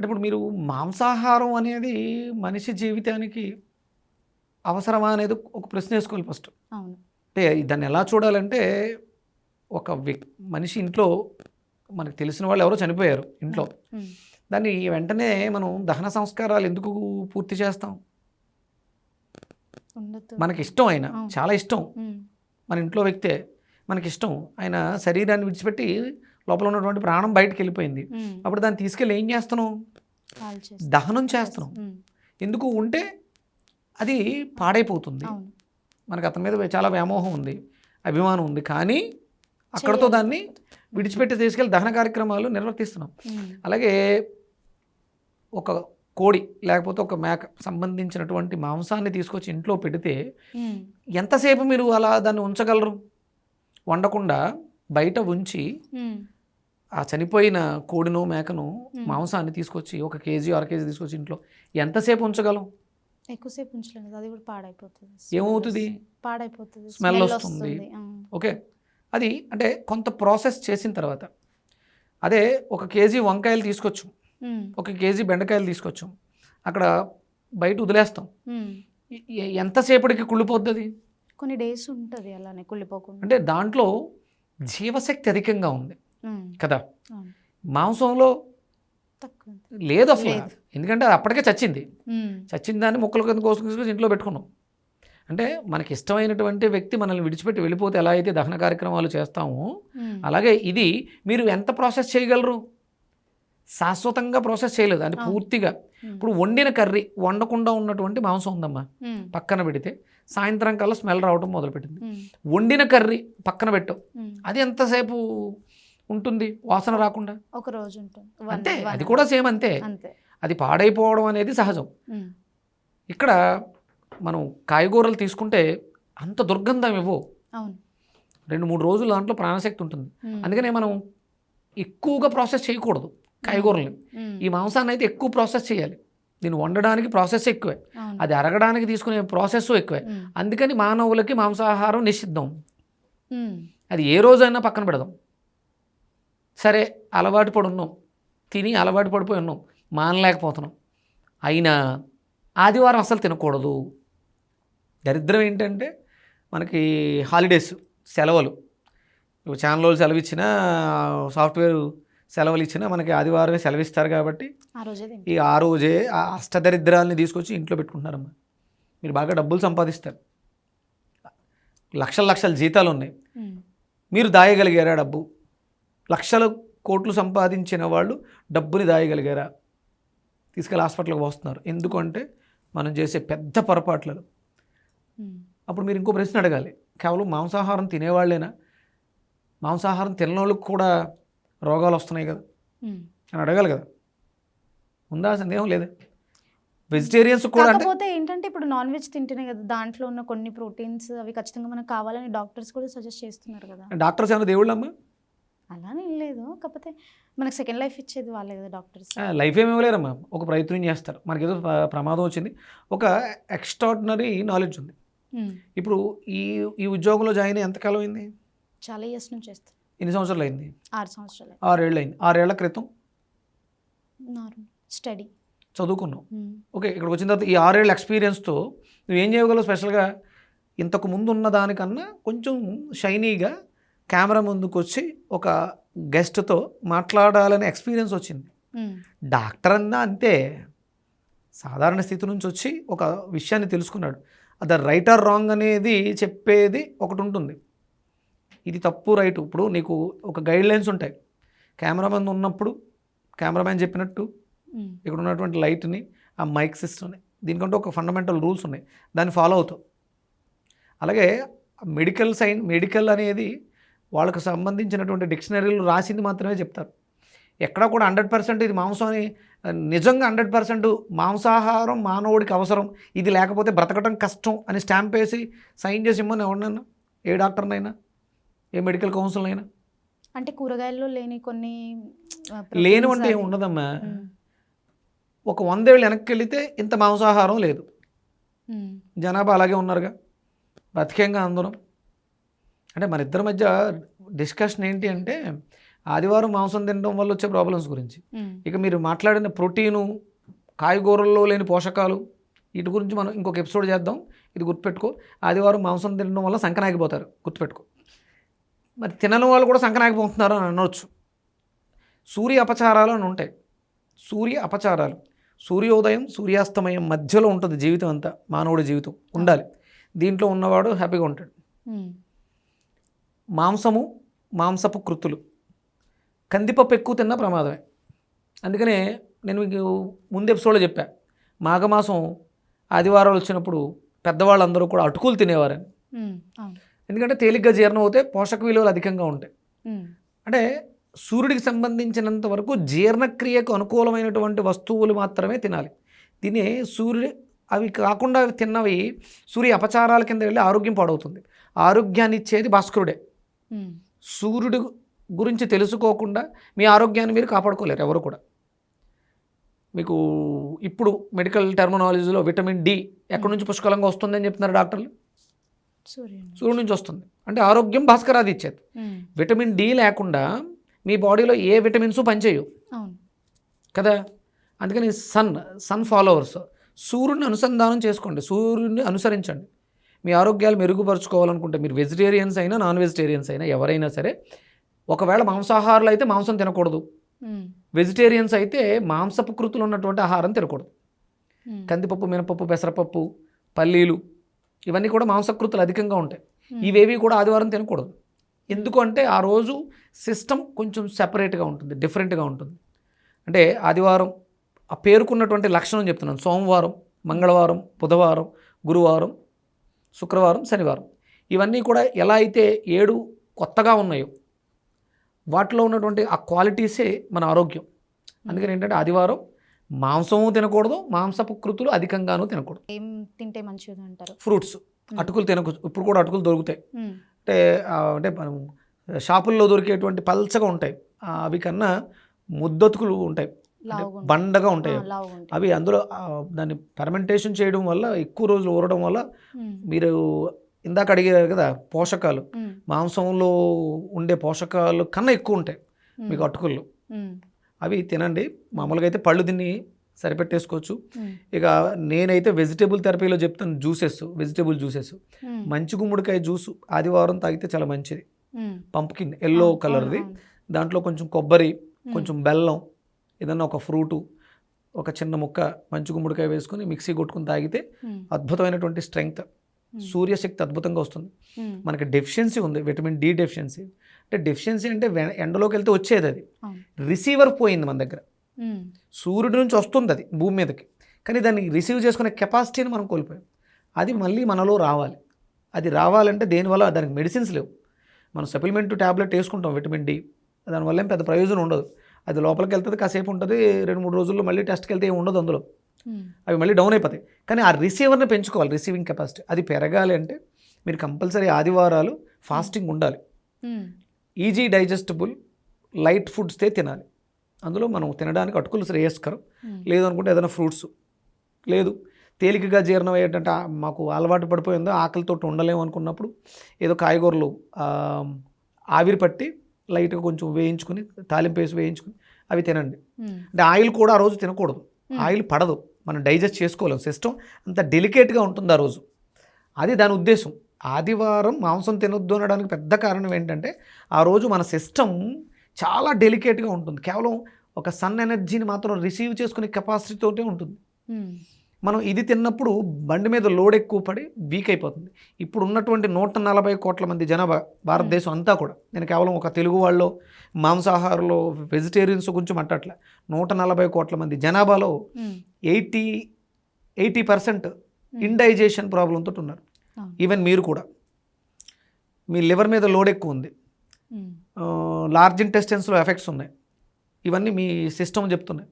అంటే ఇప్పుడు మీరు మాంసాహారం అనేది మనిషి జీవితానికి అవసరమా అనేది ఒక ప్రశ్న వేసుకోవాలి ఫస్ట్. అవును. అంటే దాన్ని ఎలా చూడాలంటే ఒక మనిషి ఇంట్లో మనకు తెలిసిన వాళ్ళు ఎవరో చనిపోయారు ఇంట్లో, ఉమ్. దాన్ని వెంటనే మనం దహన సంస్కారాలు ఎందుకు పూర్తి చేస్తాం? ఉండదు. మనకి ఇష్టం, ఆయన అవును. చాలా ఇష్టం, ఉమ్. మన ఇంట్లో వ్యక్తే మనకి ఇష్టం, ఆయన శరీరాన్ని విడిచిపెట్టి లోపల ఉన్నటువంటి ప్రాణం బయటకు వెళ్ళిపోయింది. ఉమ్. అప్పుడు దాన్ని తీసుకెళ్ళి ఏం చేస్తున్నాం? కాల్ చేస్తాం. దహనం చేస్తున్నాం. ఉమ్. ఎందుకు ఉంటే అది పాడైపోతుంది. అవును. మనకు అతని మీద చాలా వ్యామోహం ఉంది, అభిమానం ఉంది, కానీ అక్కడతో చేయాలి. దాన్ని విడిచిపెట్టి తీసుకెళ్ళి దహన కార్యక్రమాలు నిర్వర్తిస్తున్నాం. ఉమ్. అలాగే ఒక కోడి లేకపోతే ఒక మేక సంబంధించినటువంటి మాంసాన్ని తీసుకొచ్చి ఇంట్లో పెడితే ఉమ్. ఎంతసేపు మీరు అలా దాన్ని ఉంచగలరు? వండకుండా బయట ఉంచి ఉమ్. ఆ చనిపోయిన కోడినో మేకను మాంసాన్ని తీసుకొచ్చి 1 కేజీ 1/2 కేజీ తీసుకొచ్చి ఇంట్లో ఎంతసేపు ఉంచగలం? ఎక్కువసేపు ఉంచలేం కదా, అది కూడా పాడైపోతుంది. ఏమవుతుంది? పాడైపోతుంది, స్మెల్ వస్తుంది. ఓకే, అది అంటే కొంత ప్రాసెస్ చేసిన తర్వాత. అదే 1 కేజీ వంకాయలు తీసుకొచ్చు, 1 కేజీ బెండకాయలు తీసుకొచ్చాం, అక్కడ బయట వదిలేస్తాం, ఎంతసేపటికి కుళ్ళిపోద్ది అది? కొన్ని డేస్ ఉంటుంది అలానే కుళ్ళిపోకుండా. అంటే దాంట్లో జీవశక్తి అధికంగా ఉంది కదా, అవును. మాంసంలో తక్కువ. లేదు అసలు. ఎందుకంటే అది అప్పటికే చచ్చింది, చచ్చిన దాన్ని ముక్కలు కింద కోసుకొని ఇంట్లో పెట్టుకున్నాం. అంటే మనకి ఇష్టమైనటువంటి వ్యక్తి మనల్ని విడిచిపెట్టి వెళ్ళిపోతే ఎలా అయితే దహన కార్యక్రమాలు చేస్తామో అలాగే ఇది మీరు ఎంత ప్రాసెస్ చేయగలరు? శాశ్వతంగా ప్రాసెస్ చేయలేదు అంటే పూర్తిగా. ఇప్పుడు వండిన కర్రీ వండకుండా ఉన్నటువంటి మాంసం ఉందమ్మా, పక్కన పెడితే సాయంత్రం కల్లా స్మెల్ రావడం మొదలుపెట్టింది. వండిన కర్రీ పక్కన పెట్టావు, అది ఎంతసేపు ఉంటుంది వాసన రాకుండా? ఒక రోజు ఉంటుంది అంతే, అది కూడా సేమ్ అంతే. అది పాడైపోవడం అనేది సహజం. ఇక్కడ మనం కాయగూరలు తీసుకుంటే అంత దుర్గంధం ఇవ్వవు, 2-3 రోజులు దాంట్లో ప్రాణశక్తి ఉంటుంది. అందుకనే మనం ఎక్కువగా ప్రాసెస్ చేయకూడదు కాయగూరలు. ఈ మాంసాన్ని అయితే ఎక్కువ ప్రాసెస్ చేయాలి, దీన్ని వండడానికి ప్రాసెస్ ఎక్కువే, అది అరగడానికి తీసుకునే ప్రాసెస్ ఎక్కువే. అందుకని మానవులకి మాంసాహారం నిషిద్ధం. అది ఏ రోజైనా పక్కన పెడదాం. సరే, అలవాటు పడి ఉన్నాం, తిని అలవాటు పడిపోయి ఉన్నాం, మానలేకపోతున్నాం, అయినా ఆదివారం అసలు తినకూడదు. దరిద్రం ఏంటంటే మనకి హాలిడేస్, సెలవులు, ఛానల్ వాళ్ళు సెలవు ఇచ్చినా, సాఫ్ట్వేర్ సెలవులు ఇచ్చినా మనకి ఆదివారమే సెలవు ఇస్తారు కాబట్టి ఆ రోజే ఆ అష్టదరిద్రాలని తీసుకొచ్చి ఇంట్లో పెట్టుకుంటున్నారమ్మా. మీరు బాగా డబ్బులు సంపాదిస్తారు, లక్షల జీతాలు ఉన్నాయి, మీరు దాయగలిగారా డబ్బు? లక్షల కోట్లు సంపాదించిన వాళ్ళు డబ్బుని దాయగలిగారా? తీసుకెళ్ళి హాస్పిటల్కి పోస్తున్నారు. ఎందుకంటే మనం చేసే పెద్ద పొరపాట్లలో. అప్పుడు మీరు ఇంకో ప్రశ్న అడగాలి, కేవలం మాంసాహారం తినేవాళ్ళేనా? మాంసాహారం తినవాళ్ళకి కూడా రోగాలు వస్తున్నాయి కదా అని అడగాలి కదా, ఉందా? సందేహం లేదా? వెజిటేరియన్స్ కూడా కాకపోతే ఏంటంటే ఇప్పుడు నాన్ వెజ్ తింటేనే కదా దాంట్లో ఉన్న కొన్ని ప్రోటీన్స్ అవి ఖచ్చితంగా మనకు కావాలని డాక్టర్స్ కూడా సజెస్ట్ చేస్తున్నారు కదా. డాక్టర్స్ ఏమైనా దేవుళ్ళమ్మా? అలానే లేదు, కాకపోతే మనకు సెకండ్ లైఫ్ ఇచ్చేది వాళ్ళే కదా డాక్టర్స్. లైఫ్ ఏమి ఇవ్వలేరమ్మా, ఒక ప్రయత్నం చేస్తారు. మనకి ఏదో ప్రమాదం వచ్చింది, ఒక ఎక్స్ట్రాడినరీ నాలెడ్జ్ ఉంది. ఇప్పుడు ఈ ఉద్యోగంలో జాయిన్ అయ్యి ఎంతకాలం అయింది? చాలా ఇయర్స్ నుంచి చేస్తాను. ఎన్ని సంవత్సరాలు అయింది? 6 సంవత్సరాలు. 6 ఏళ్ళు అయింది. 6 ఏళ్ల క్రితం స్టడీ చదువుకున్నావు. ఓకే, ఇక్కడికి వచ్చిన తర్వాత ఈ 6 ఏళ్ళ ఎక్స్పీరియన్స్తో నువ్వేం చేయగలవు స్పెషల్గా? ఇంతకు ముందు ఉన్న దానికన్నా కొంచెం షైనీగా కెమెరా ముందుకు వచ్చి ఒక గెస్ట్తో మాట్లాడాలనే ఎక్స్పీరియన్స్ వచ్చింది. డాక్టర్ అన్నా అంతే, సాధారణ స్థితి నుంచి వచ్చి ఒక విషయాన్ని తెలుసుకున్నాడు. అది రైట్ ఆర్ రాంగ్ అనేది చెప్పేది ఒకటి ఉంటుంది, ఇది తప్పు రైట్. ఇప్పుడు నీకు ఒక గైడ్ లైన్స్ ఉంటాయి, కెమెరామెన్ ఉన్నప్పుడు కెమెరామెన్ చెప్పినట్టు ఇక్కడ ఉన్నటువంటి లైట్ని, ఆ మైక్ సిస్టమ్ని, దీనికంటే ఒక ఫండమెంటల్ రూల్స్ ఉన్నాయి, దాన్ని ఫాలో అవుతావు. అలాగే మెడికల్ అనేది వాళ్ళకు సంబంధించినటువంటి డిక్షనరీలు రాసింది మాత్రమే చెప్తారు. ఎక్కడా కూడా 100% ఇది మాంసం అని, నిజంగా 100% మాంసాహారం మానవుడికి అవసరం, ఇది లేకపోతే బ్రతకటం కష్టం అని స్టాంప్ వేసి సైన్ చేసి ఇమ్మని ఎవరినైనా, ఏ డాక్టర్నైనా, ఏ మెడికల్ కౌన్సిల్ అయినా. అంటే కూరగాయల్లో లేని కొన్ని లేనివంటే ఏమి ఉండదమ్మా. ఒక 100 ఏళ్ళు వెనక్కి వెళితే ఇంత మాంసాహారం లేదు, జనాభా అలాగే ఉన్నారుగా, బతికేంగా అందరం. అంటే మన ఇద్దరి మధ్య డిస్కషన్ ఏంటి అంటే ఆదివారం మాంసం తినడం వల్ల వచ్చే ప్రాబ్లమ్స్ గురించి. ఇక మీరు మాట్లాడిన ప్రోటీను, కాయగూరల్లో లేని పోషకాలు, వీటి గురించి మనం ఇంకొక ఎపిసోడ్ చేద్దాం. ఇది గుర్తుపెట్టుకో. ఆదివారం మాంసం తినడం వల్ల సంకనాగిపోతారు, గుర్తుపెట్టుకో. మరి తినని వాళ్ళు కూడా సంకనాగిపోతున్నారు అని అనవచ్చు. సూర్య అపచారాలు అని ఉంటాయి. సూర్య అపచారాలు, సూర్యోదయం సూర్యాస్తమయం మధ్యలో ఉంటుంది జీవితం అంతా. మానవుడి జీవితం ఉండాలి, దీంట్లో ఉన్నవాడు హ్యాపీగా ఉంటాడు. మాంసము, మాంసపు కృతులు, కందిపప్పు ఎక్కువ తిన్నా ప్రమాదమే. అందుకనే నేను మీకు ముందు ఎపిసోడ్లో చెప్పా, మాఘమాసం ఆదివారాలు వచ్చినప్పుడు పెద్దవాళ్ళందరూ కూడా అటుకులు తినేవారని. ఎందుకంటే తేలిగ్గా జీర్ణం అవుతే పోషక విలువలు అధికంగా ఉంటాయి. అంటే సూర్యుడికి సంబంధించినంత వరకు జీర్ణక్రియకు అనుకూలమైనటువంటి వస్తువులు మాత్రమే తినాలి. తినే అవి కాకుండా తిన్నవి సూర్య అపచారాల కింద వెళ్ళి ఆరోగ్యం పాడవుతుంది. ఆరోగ్యాన్ని ఇచ్చేది భాస్కరుడే. సూర్యుడు గురించి తెలుసుకోకుండా మీ ఆరోగ్యాన్ని మీరు కాపాడుకోలేరు ఎవరు కూడా. మీకు ఇప్పుడు మెడికల్ టెర్మినాలజీలో విటమిన్ డి ఎక్కడి నుంచి పుష్కలంగా వస్తుందని చెప్తున్నారు డాక్టర్లు. సూర్యుడి నుంచి వస్తుంది. అంటే ఆరోగ్యం భాస్కరాది ఇచ్చేది. విటమిన్ డి లేకుండా మీ బాడీలో ఏ విటమిన్స్ పనిచేయవు కదా. అందుకని సన్ ఫాలోవర్స్, సూర్యుడిని అనుసంధానం చేసుకోండి, సూర్యుడిని అనుసరించండి. మీ ఆరోగ్యాలు మెరుగుపరుచుకోవాలనుకుంటే మీరు వెజిటేరియన్స్ అయినా నాన్ వెజిటేరియన్స్ అయినా ఎవరైనా సరే, ఒకవేళ మాంసాహారులు అయితే మాంసం తినకూడదు, వెజిటేరియన్స్ అయితే మాంసపు కృతులు ఉన్నటువంటి ఆహారం తినకూడదు. కందిపప్పు, మినపప్పు, పెసరపప్పు, పల్లీలు ఇవన్నీ కూడా మాంసకృతులు అధికంగా ఉంటాయి. ఇవేవి కూడా ఆదివారం తినకూడదు. ఎందుకు అంటే ఆ రోజు సిస్టమ్ కొంచెం సెపరేట్గా ఉంటుంది, డిఫరెంట్గా ఉంటుంది. అంటే ఆదివారం ఆ పేరుకున్నటువంటి లక్షణం చెప్తున్నాను. సోమవారం, మంగళవారం, బుధవారం, గురువారం, శుక్రవారం, శనివారం ఇవన్నీ కూడా ఎలా అయితే 7 కొత్తగా ఉన్నాయో వాటిలో ఉన్నటువంటి ఆ క్వాలిటీసే మన ఆరోగ్యం. అందుకని ఏంటంటే ఆదివారం మాంసము తినకూడదు, మాంసపు కృతులు అధికంగానూ తినకూడదు. ఏం తింటే మంచిది అంటారు? ఫ్రూట్స్, అటుకులు తినకూడదు. ఇప్పుడు కూడా అటుకులు దొరుకుతాయి. అంటే మనం షాపుల్లో దొరికేటువంటి పల్చగా ఉంటాయి అవి కన్నా ముద్దతుకులు ఉంటాయి, బండగా ఉంటాయి అవి. అందులో దాన్ని ఫెర్మెంటేషన్ చేయడం వల్ల, ఎక్కువ రోజులు ఊరడం వల్ల, మీరు ఇందాక అడిగారు కదా పోషకాలు, మాంసంలో ఉండే పోషకాలు కన్నా ఎక్కువ ఉంటాయి మీకు అటుకుల్లో. అవి తినండి. మామూలుగా అయితే పళ్ళు తిని సరిపెట్టేసుకోవచ్చు. ఇక నేనైతే వెజిటేబుల్ థెరపీలో చెప్తాను, వెజిటేబుల్ జ్యూసెస్. మంచి గుమ్మడికాయ జ్యూస్ ఆదివారం తాగితే చాలా మంచిది. పంప్కిన్ ఎల్లో కలర్ది, దాంట్లో కొంచెం కొబ్బరి, కొంచెం బెల్లం, ఏదన్నా ఒక ఫ్రూటు, ఒక చిన్న ముక్క మంచి గుమ్మడికాయ వేసుకొని మిక్సీ కొట్టుకుని తాగితే అద్భుతమైనటువంటి స్ట్రెంగ్త్, సూర్యశక్తి అద్భుతంగా వస్తుంది. మనకి డెఫిషియన్సీ ఉంది, విటమిన్ డి డెఫిషియన్సీ. అంటే డెఫిషియన్సీ అంటే ఎండలోకి వెళ్తే వచ్చేది, అది రిసీవర్ పోయింది మన దగ్గర. సూర్యుడి నుంచి వస్తుంది అది భూమి మీదకి, కానీ దాన్ని రిసీవ్ చేసుకునే కెపాసిటీని మనం కోల్పోయాం. అది మళ్ళీ మనలో రావాలి. అది రావాలంటే దేనివల్ల, దానికి మెడిసిన్స్ లేవు. మనం సప్లిమెంట్ ట్యాబ్లెట్ వేసుకుంటాం విటమిన్ డి, దానివల్ల ఏం పెద్ద ప్రయోజనం ఉండదు. అది లోపలికి వెళ్తుంది, కాసేపు ఉంటుంది, 2-3 రోజుల్లో మళ్ళీ టెస్ట్కి వెళ్తే ఏమి ఉండదు అందులో, అవి మళ్ళీ డౌన్ అయిపోతాయి. కానీ ఆ రిసీవర్ని పెంచుకోవాలి, రిసీవింగ్ కెపాసిటీ. అది పెరగాలి అంటే మీరు కంపల్సరీ ఆదివారాలు ఫాస్టింగ్ ఉండాలి. ఈజీ డైజెస్టబుల్ లైట్ ఫుడ్స్తే తినాలి. అందులో మనం తినడానికి అటుకులు శ్రేయస్కరం. లేదు అనుకుంటే ఏదైనా ఫ్రూట్స్, లేదు తేలికగా జీర్ణం అయ్యేటంటే మాకు అలవాటు పడిపోయిందో ఆకలితో ఉండలేము అనుకున్నప్పుడు ఏదో కాయగూరలు ఆవిరి పట్టి లైట్గా కొంచెం వేయించుకుని, తాలింపు వేసి వేయించుకుని అవి తినండి. అంటే ఆయిల్ కూడా ఆ రోజు తినకూడదు, ఆయిల్ పడదు, మనం డైజెస్ట్ చేసుకోలేం. సిస్టమ్ అంత డెలికేట్గా ఉంటుంది ఆ రోజు. అది దాని ఉద్దేశం. ఆదివారం మాంసం తినొద్దు అనడానికి పెద్ద కారణం ఏంటంటే ఆ రోజు మన సిస్టమ్ చాలా డెలికేట్గా ఉంటుంది. కేవలం ఒక సన్ ఎనర్జీని మాత్రం రిసీవ్ చేసుకునే కెపాసిటీతోనే ఉంటుంది. మనం ఇది తిన్నప్పుడు బండి మీద లోడ్ ఎక్కువ పడి వీక్ అయిపోతుంది. ఇప్పుడు ఉన్నటువంటి 140 కోట్ల మంది జనాభా భారతదేశం అంతా కూడా, నేను కేవలం ఒక తెలుగు వాళ్ళు మాంసాహారంలో వెజిటేరియన్స్ గురించి మాట్లాడలే, 140 కోట్ల మంది జనాభాలో 80% ఇండైజేషన్ ప్రాబ్లంతో ఉన్నారు. ఈవెన్ మీరు కూడా, మీ లివర్ మీద లోడ్ ఎక్కువ ఉంది, లార్జ్ ఇంటెస్టైన్స్లో ఎఫెక్ట్స్ ఉన్నాయి, ఇవన్నీ మీ సిస్టమ్ చెప్తున్నాయి.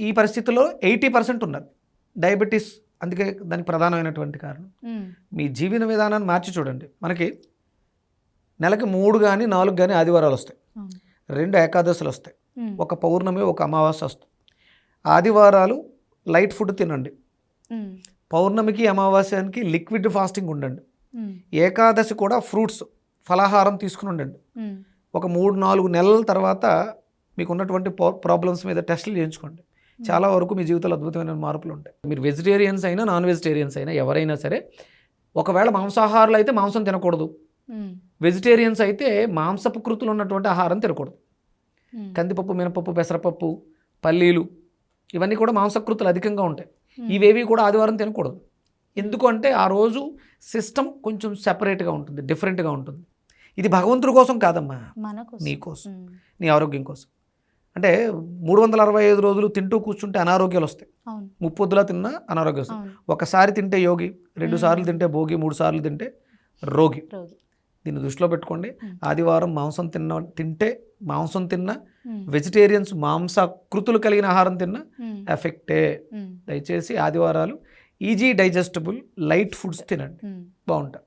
ఈ పరిస్థితుల్లో 80% ఉన్నారు డయాబెటీస్. అందుకే దానికి ప్రధానమైనటువంటి కారణం మీ జీవన విధానాన్ని మార్చి చూడండి. మనకి నెలకి 3 కానీ 4 కానీ ఆదివారాలు వస్తాయి, 2 ఏకాదశులు వస్తాయి, ఒక పౌర్ణమి, ఒక అమావాస్య వస్తాయి. ఆదివారాలు లైట్ ఫుడ్ తినండి, పౌర్ణమికి అమావాస్యానికి లిక్విడ్ ఫాస్టింగ్ ఉండండి, ఏకాదశి కూడా ఫ్రూట్స్ ఫలాహారం తీసుకుని ఉండండి, ఒక 3-4 నెలల తర్వాత మీకు ఉన్నటువంటి ప్రాబ్లమ్స్ మీద టెస్టులు చేయించుకోండి. చాలా వరకు మీ జీవితంలో అద్భుతమైన మార్పులు ఉంటాయి. మీరు వెజిటేరియన్స్ అయినా నాన్ వెజిటేరియన్స్ అయినా ఎవరైనా సరే, ఒకవేళ మాంసాహారులు అయితే మాంసం తినకూడదు, వెజిటేరియన్స్ అయితే మాంసపు కృతులు ఉన్నటువంటి ఆహారం తినకూడదు. కందిపప్పు, మినపప్పు, పెసరపప్పు, పల్లీలు ఇవన్నీ కూడా మాంసకృతులు అధికంగా ఉంటాయి. ఇవేవి కూడా ఆదివారం తినకూడదు. ఎందుకు అంటే ఆ రోజు సిస్టమ్ కొంచెం సెపరేట్గా ఉంటుంది, డిఫరెంట్గా ఉంటుంది. ఇది భగవంతుడి కోసం కాదమ్మా, నీ కోసం, నీ ఆరోగ్యం కోసం. అంటే 365 రోజులు తింటూ కూర్చుంటే అనారోగ్యాలు వస్తాయి. 30 పొద్దులా తిన్నా అనారోగ్యం వస్తాయి. ఒకసారి తింటే యోగి, 2 సార్లు తింటే భోగి, 3 సార్లు తింటే రోగి. దీన్ని దృష్టిలో పెట్టుకోండి. ఆదివారం మాంసం తిన్నా వెజిటేరియన్స్ మాంసకృతులు కలిగిన ఆహారం తిన్నా ఎఫెక్టే. దయచేసి ఆదివారాలు ఈజీ డైజెస్టబుల్ లైట్ ఫుడ్స్ తినండి, బాగుంటుంది.